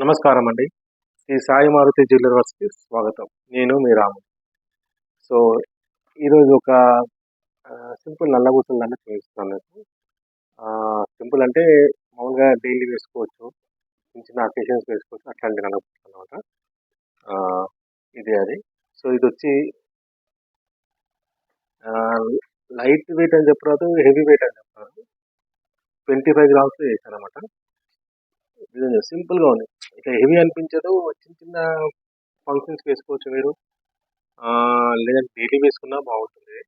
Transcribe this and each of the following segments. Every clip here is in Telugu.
నమస్కారం అండి. శ్రీ సాయి మారుతి జ్యువెలర్స్‌కి స్వాగతం. నేను మీ రాము. సో, ఈరోజు ఒక సింపుల్ నల్లబూసల దండ చూపిస్తున్నాను మీకు. సింపుల్ అంటే మామూలుగా డైలీ వేసుకోవచ్చు. చిన్న చిన్న అకేషన్స్ వేసుకోవచ్చు. అట్లాంటి నల్లబూసలు అనమాట. ఆహ్, ఇది అది. సో, ఇదొచ్చి ఆహ్, లైట్ వెయిట్ అని చెప్పరాదు, హెవీ వెయిట్ అని చెప్పరాదు. 25 గ్రామ్స్‌లో చేశాననమాట. నిజంగా సింపుల్‌గా ఉంది. ఇట్లా హెవీ అనిపించదు. చిన్న చిన్న ఫంక్షన్స్‌కి వేసుకోవచ్చు మీరు. లేదంటే డైలీ వేసుకున్నా బాగుంటుంది.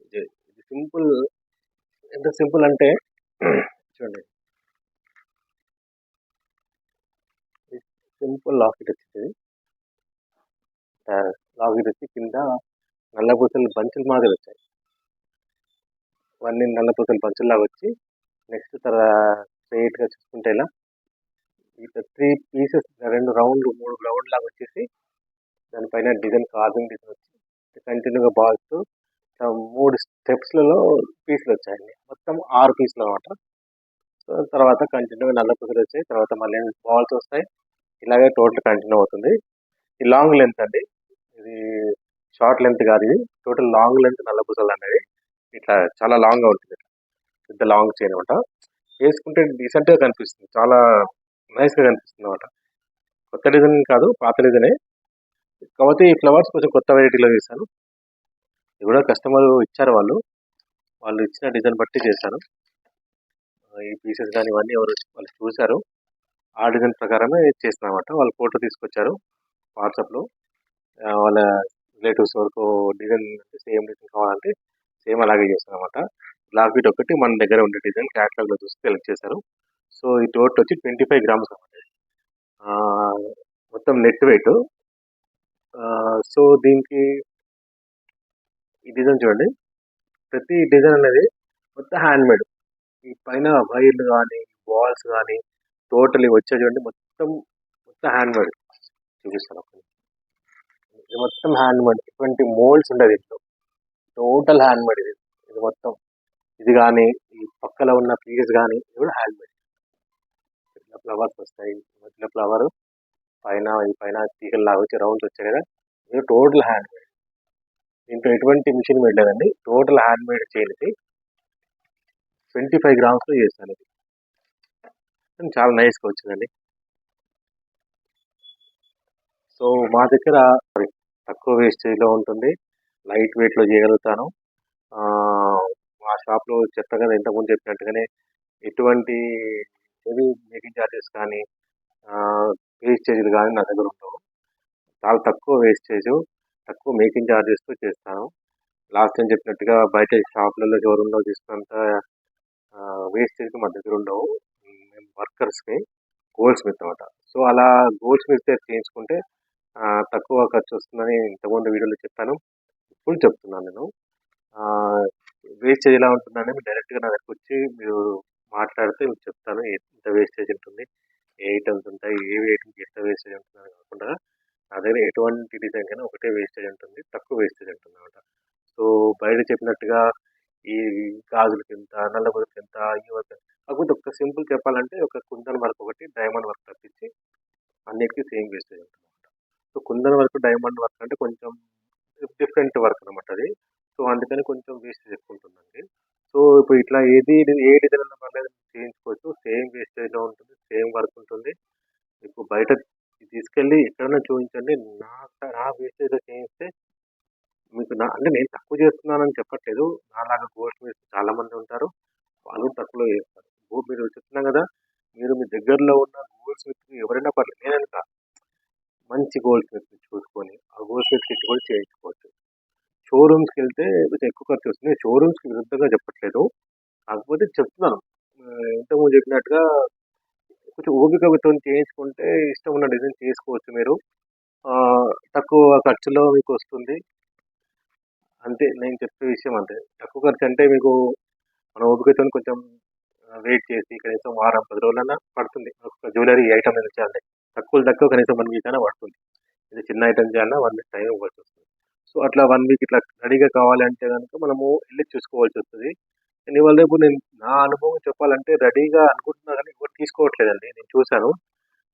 ఇది సింపుల్. ఎంత సింపుల్ అంటే చూడండి. సింపుల్ లాకెట్ వచ్చింది. లాకెట్ వచ్చి కింద నల్లపూసలు బంచుల మాదిరి వచ్చాయి. ఇవన్నీ నల్లపూసలు బంచుల్లాగా వచ్చి నెక్స్ట్ స్ట్రైట్గా చూసుకుంటే ఇలా ఇట్లా 3 పీసెస్ 2 రౌండ్లు 3 రౌండ్ లాగా వచ్చేసి దానిపైన డిజైన్ కార్వింగ్ డిజైన్ వచ్చి కంటిన్యూగా బాల్స్ 3 స్టెప్స్లలో పీసులు వచ్చాయండి. మొత్తం 6 పీసులు అనమాట. సో తర్వాత కంటిన్యూగా నల్లపూసలు వచ్చాయి. తర్వాత మళ్ళీ బాల్స్ వస్తాయి. ఇలాగే టోటల్ కంటిన్యూ అవుతుంది. ఈ లాంగ్ లెంత్ అండి. ఇది షార్ట్ లెంత్ కాదు, ఇది టోటల్ లాంగ్ లెంత్ నల్లపూసలు అనేది ఇట్లా చాలా లాంగ్గా ఉంటుంది. పెద్ద లాంగ్ చైన్ అనమాట. వేసుకుంటే డీసెంట్గా కనిపిస్తుంది, చాలా నైస్గా కనిపిస్తుంది అనమాట. కొత్త డిజైన్ కాదు, పాత డిజైనే. కాకపోతే ఈ ఫ్లవర్స్ కొంచెం కొత్త వెరైటీలో వేశాను. ఇది కూడా కస్టమర్ ఇచ్చారు, వాళ్ళు ఇచ్చిన డిజైన్ బట్టి చేశాను. ఈ పీసెస్ కానీ ఇవన్నీ వాళ్ళు చూశారు, ఆ డిజైన్ ప్రకారమే చేసిన అనమాట. వాళ్ళు ఫోటో తీసుకొచ్చారు వాట్సాప్లో. వాళ్ళ రిలేటివ్స్ వరకు డిజైన్ సేమ్ డిజైన్ కావాలంటే సేమ్ అలాగే చేస్తాను అనమాట. బ్లాక్ బీట్ ఒకటి మన దగ్గర ఉండే డిజైన్ క్యాటలాగ్లో చూసి సెలెక్ట్ చేశారు. సో ఈ టోటల్ వచ్చి 25 గ్రామ్స్ అనమాట. మొత్తం నెట్ వెయిట్. సో దీనికి ఈ డిజైన్ చూడండి. ప్రతి డిజైన్ అనేది మొత్తం హ్యాండ్ మేడ్. ఈ పైన వైర్లు కానీ బాల్స్ కానీ టోటలీ వచ్చే చూడండి, మొత్తం మొత్తం హ్యాండ్ మేడ్. చూపిస్తాను. ఇది మొత్తం హ్యాండ్ మేడ్. ఎటువంటి మోల్డ్స్ ఉండదు ఇంట్లో. టోటల్ హ్యాండ్ మేడ్ ఇది. ఇది మొత్తం ఇది కానీ ఈ పక్కన ఉన్న పీసెస్ కానీ ఇది కూడా హ్యాండ్ మేడ్. ఇట్లా ఫ్లవర్స్ వస్తాయి, మధ్యలో ఫ్లవర్ పైన ఈ పైన తీగల్లాగా వచ్చి రౌండ్స్ వచ్చాయి కదా, ఇది టోటల్ హ్యాండ్ మేడ్. దీంట్లో ఎటువంటి మిషన్ మేడ్ లేదండి, టోటల్ హ్యాండ్ మేడ్ చైన్ ఇది. 25 గ్రామ్స్లో చేస్తాను ఇది. చాలా నైస్గా వచ్చిందండి. సో మా దగ్గర తక్కువ వేస్టేజ్లో ఉంటుంది, లైట్ వెయిట్లో చేయగలుగుతాను. మా షాప్లో చెప్తాను కదా, ఇంతకుముందు చెప్పినట్టుగానే ఎటువంటి హెవీ మేకింగ్ ఛార్జెస్ కానీ వేస్టేజ్లు కానీ నా దగ్గర ఉండవు. చాలా తక్కువ వేస్టేజ్, తక్కువ మేకింగ్ ఛార్జెస్తో చేస్తాను. లాస్ట్ టైం చెప్పినట్టుగా బయట షాపులలో షోరూంలో తీసుకున్నంత వేస్టేజ్ మా దగ్గర ఉండవు. మేము వర్కర్స్కి గోల్డ్ స్మిత్ అనమాట. సో అలా గోల్డ్ స్మిత్ చేయించుకుంటే తక్కువ ఖర్చు వస్తుందని ఇంతకుముందు వీడియోలో చెప్పాను, ఇప్పుడు చెప్తున్నాను నేను. వేస్టేజ్ ఎలా ఉంటుందని మీరు డైరెక్ట్గా నా దగ్గరకు వచ్చి మీరు మాట్లాడితే మీకు చెప్తాను ఎంత వేస్టేజ్ ఉంటుంది, ఏ ఐటమ్స్ ఉంటాయి, ఏ ఐటమ్కి ఎంత వేస్టేజ్ ఉంటుందని కాకుండా నా దగ్గర ఎటువంటి డిజైన్ కైనా ఒకటే వేస్టేజ్ ఉంటుంది, తక్కువ వేస్టేజ్ ఉంటుంది అనమాట. సో బయట చెప్పినట్టుగా ఈ గాజులకి ఎంత, నల్లబుదకి ఎంత, ఈ వర్క్, కాకపోతే ఒక సింపుల్ చెప్పాలంటే ఒక కుందన్ వర్క్ ఒకటి, డైమండ్ వర్క్ తప్పించి అన్నిటికీ సేమ్ వేస్టేజ్ ఉంటుంది అనమాట. So kundan work, diamond work అంటే కొంచెం డిఫరెంట్ వర్క్ అనమాట అది. సో అందుకని కొంచెం వేస్టేజ్ ఎక్కువ ఉంటుందండి. సో ఇప్పుడు ఇట్లా ఏ డిజైన్ అన్నా పర్లేదు చేయించుకోవచ్చు, సేమ్ వేస్టేజ్లో ఉంటుంది, సేమ్ వర్క్ ఉంటుంది. మీకు బయట తీసుకెళ్ళి ఎక్కడైనా చూపించండి, నా వేస్టేజ్లో చేయిస్తే మీకు అంటే నేను తక్కువ చేస్తున్నానని చెప్పట్లేదు. నాలాగా గోల్డ్ స్మిత్స్ చాలామంది ఉంటారు, వాళ్ళు తక్కువలో చేస్తారు. మీరు చెప్తున్నాం కదా, మీరు మీ దగ్గరలో ఉన్న గోల్డ్ స్మిత్ ఎవరైనా పర్లేదు, నేనని కాదు, మంచి గోల్డ్ స్మిత్ చూసుకొని ఆ గోల్డ్ స్మిత్ కిట్ కూడా చేయించుకోవచ్చు. షోరూమ్స్కి వెళ్తే కొంచెం ఎక్కువ ఖర్చు వస్తుంది. షోరూమ్స్కి విరుద్ధంగా చెప్పట్లేదు, కాకపోతే చెప్తున్నాను. ఇంతకుముందు చెప్పినట్టుగా కొంచెం ఓపికతో చేయించుకుంటే ఇష్టం ఉన్న డిజైన్ చేసుకోవచ్చు మీరు. తక్కువ ఖర్చులో మీకు వస్తుంది. అంతే నేను చెప్పే విషయం, అంతే. తక్కువ ఖర్చు అంటే మీకు మన ఓపికతో కొంచెం వెయిట్ చేసి కనీసం వారం 10 రోజులన్నా పడుతుంది ఒక జ్యువెలరీ ఐటమ్ ఏదైనా చేయాలంటే. తక్కువ కనీసం 1 వీక్ అయినా పడుతుంది. ఇది చిన్న ఐటమ్ చేయాలన్నా 1 వీక్ టైం ఇవ్వాల్సి వస్తుంది. సో అట్లా 1 వీక్ ఇట్లా రెడీగా కావాలంటే కనుక మనము వెళ్ళి చూసుకోవాల్సి వస్తుంది. ఇవాళ రేపు నేను నా అనుభవం చెప్పాలంటే రెడీగా అనుకుంటున్నా కానీ ఎవరు తీసుకోవట్లేదండి. నేను చూశాను,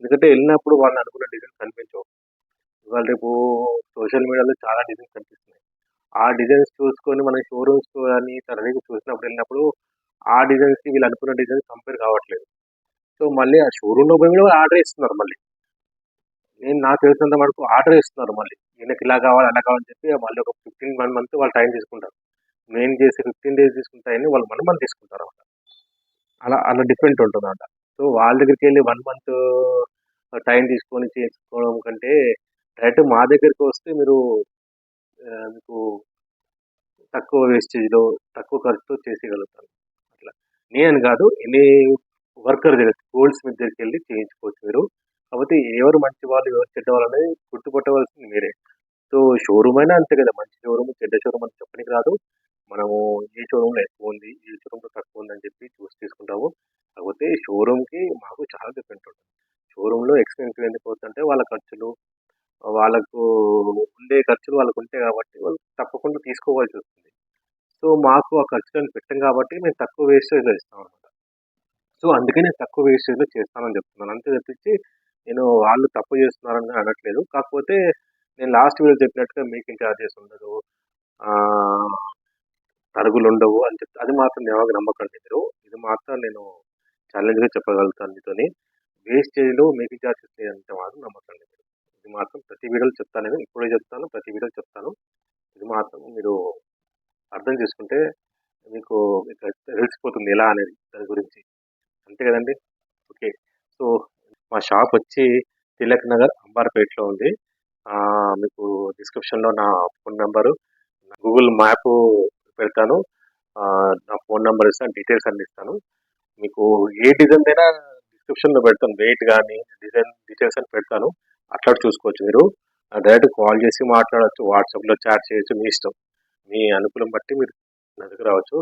ఎందుకంటే వెళ్ళినప్పుడు వాళ్ళు అనుకున్న డిజైన్స్ కనిపించవు. ఇవాళ రేపు సోషల్ మీడియాలో చాలా డిజైన్స్ కనిపిస్తున్నాయి. ఆ డిజైన్స్ చూసుకొని మనం షోరూమ్స్ కానీ తరచుగా చూసినప్పుడు వెళ్ళినప్పుడు ఆ డిజైన్స్‌కి వీళ్ళు అనుకున్న డిజైన్స్ కంపేర్ కావట్లేదు. సో, మళ్ళీ ఆ షోరూమ్‌లో పోయి కూడా ఆర్డర్ ఇస్తున్నారు మళ్ళీ. నాకు తెలిసినంత వరకు ఆర్డర్ ఇస్తున్నారు మళ్ళీ. ఈయనకి ఇలా కావాలి, అలా కావాలని చెప్పి మళ్ళీ ఒక 1 మంత్ వాళ్ళు టైం తీసుకుంటారు. నేను చేసే 15 డేస్ తీసుకున్న టైంని వాళ్ళు 1 మంత్ తీసుకుంటారన్నమాట. అలా అలా డిఫరెంట్ ఉంటుందన్నమాట. సో, వాళ్ళ దగ్గరికెళ్ళి 1 మంత్ టైం తీసుకొని చేసుకోవడం కంటే డైరెక్ట్ మా దగ్గరికి వస్తే మీకు తక్కువ వేస్టేజ్‌లో, తక్కువ ఖర్చుతో చేసేయగలుగుతాను. అట్లా. నేనని కాదు ఎనీ వర్కర్ దగ్గర గోల్డ్ స్మిత్ దగ్గరికెళ్ళి చేయించుకోవచ్చు మీరు. కాకపోతే ఎవరు మంచివాళ్ళు, ఎవరు చెడ్డవాళ్ళనేది గుర్తుపట్టవలసింది మీరే. సో, షోరూమ్ అయినా అంతే కదా! మంచి షోరూమ్, చెడ్డ షోరూమ్ అని చెప్పనికి రాదు. మనము ఏ షోరూమ్‌లో ఎక్కువుంది, ఏ షోరూమ్‌లో తక్కువుందని చెప్పి చూసి తీసుకుంటాము. కాకపోతే షోరూమ్‌కి మాకు చాలా డిఫరెంట్ ఉంటుంది. షోరూమ్‌లో ఎక్స్‌పెన్సివ్ ఎందుకవుతుందంటే వాళ్ళ ఖర్చులు, వాళ్ళకు ఉండే ఖర్చులు వాళ్ళకుంటాయి కాబట్టి వాళ్ళు తప్పకుండా తీసుకోవాల్సొస్తుంది. సో, మాకు ఆ ఖర్చులను పెట్టం కాబట్టి మేము తక్కువ వేస్టేజ్‌లో ఇస్తామనమాట. సో, అందుకే నేను తక్కువ వేస్టేజ్‌లో చేస్తానని చెప్తున్నాను. అంతే తప్పించి నేను వాళ్ళు తప్పు చేస్తున్నారని అనట్లేదు. కాకపోతే నేను లాస్ట్ వీడియోలో చెప్పినట్టుగా మేకింగ్ చార్జెస్ ఉండదు. ఆహ్, తరుగులుండవు అని చెప్తే అది మాత్రం నమ్మకండి మీరు. ఇది మాత్రం నేను ఛాలెంజ్‌గా చెప్పగలుగుతాను మీతోని. వేస్టేజ్‌లో మేకింగ్ చార్జెస్ లేదంటే మాత్రం నమ్మకండి మీరు. ఇది మాత్రం ప్రతి వీడియోలో చెప్తాను నేను. ఇప్పుడే చెప్తాను, ప్రతి వీడియోలో చెప్తాను. ఇది మాత్రం మీరు అర్థం చేసుకుంటే మీకు మీకు తెలిసిపోతుంది ఎలా అనేది దాని గురించి. అంతే కదండీ! ఓకే. సో, మా షాపొచ్చి తిలక్ నగర్, అంబార్‌పేటలో ఉంది. మీకు డిస్క్రిప్షన్‌లో నా ఫోన్ నంబరు, గూగుల్ మ్యాపు పెడతాను. నా ఫోన్ నంబర్ ఇస్తాను. డీటెయిల్స్ అన్నీ ఇస్తాను. మీకు ఏ డిజైన్‌దైనా డిస్క్రిప్షన్‌లో పెడతాను. రేట్ గాని, డిజైన్ డీటెయిల్స్ అని పెడతాను. అట్లా చూసుకోవచ్చు మీరు. డైరెక్ట్ కాల్ చేసి మాట్లాడొచ్చు. వాట్సాప్‌లో చాట్ చేయొచ్చు. మీ ఇష్టం. మీ అనుకూలం బట్టి మీరు నా దగ్గర రావచ్చు.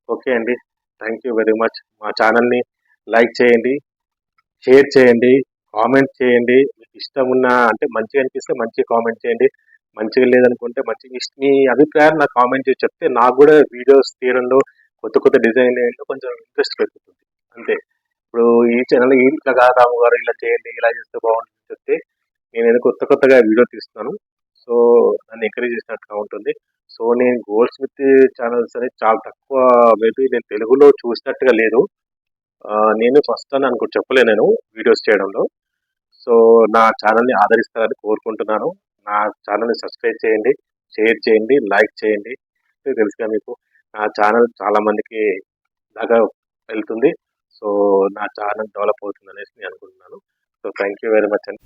ఓకే అండి. Thank you very much. మా ఛానల్‌ని లైక్ చేయండి, షేర్ చేయండి, కామెంట్ చేయండి. మీకు ఇష్టమున్న అంటే మంచిగా అనిపిస్తే మంచిగా కామెంట్ చేయండి. మంచిగా లేదనుకుంటే మీ అభిప్రాయాన్ని నాకు కామెంట్ చేసి చెప్తే నాకు కూడా వీడియోస్ తీయడంలో కొత్త కొత్త డిజైన్ వేయడంలో కొంచెం ఇంట్రెస్ట్ పెరుగుతుంది. అంతే. ఇప్పుడు ఈ ఛానల్ ఇట్లా కాదు రాము గారు ఇలా చేయండి, ఇలా చేస్తే బాగుంటుందని చెప్తే నేనేదో కొత్త కొత్తగా వీడియో తీస్తున్నాను. సో, నన్ను ఎంకరేజ్ చేసినట్టుగా ఉంటుంది. సో, నేను గోల్డ్ స్మిత్ ఛానల్స్ అనేది చాలా తక్కువ, మేబీ నేను తెలుగులో చూసినట్టుగా లేదు. నేను ఫస్ట్ అని చెప్పలేను నేను వీడియోస్ చేయడంలో. సో, నా ఛానల్‌ని ఆదరిస్తారని కోరుకుంటున్నాను. నా ఛానల్‌ని సబ్స్క్రైబ్ చేయండి, షేర్ చేయండి, లైక్ చేయండి. తెలుసుగా మీకు నా ఛానల్ చాలా మందికి దాకా వెళ్తుంది. సో, నా ఛానల్ డెవలప్ అవుతుందనేసి నేను అనుకుంటున్నాను. So, thank you very much అండి.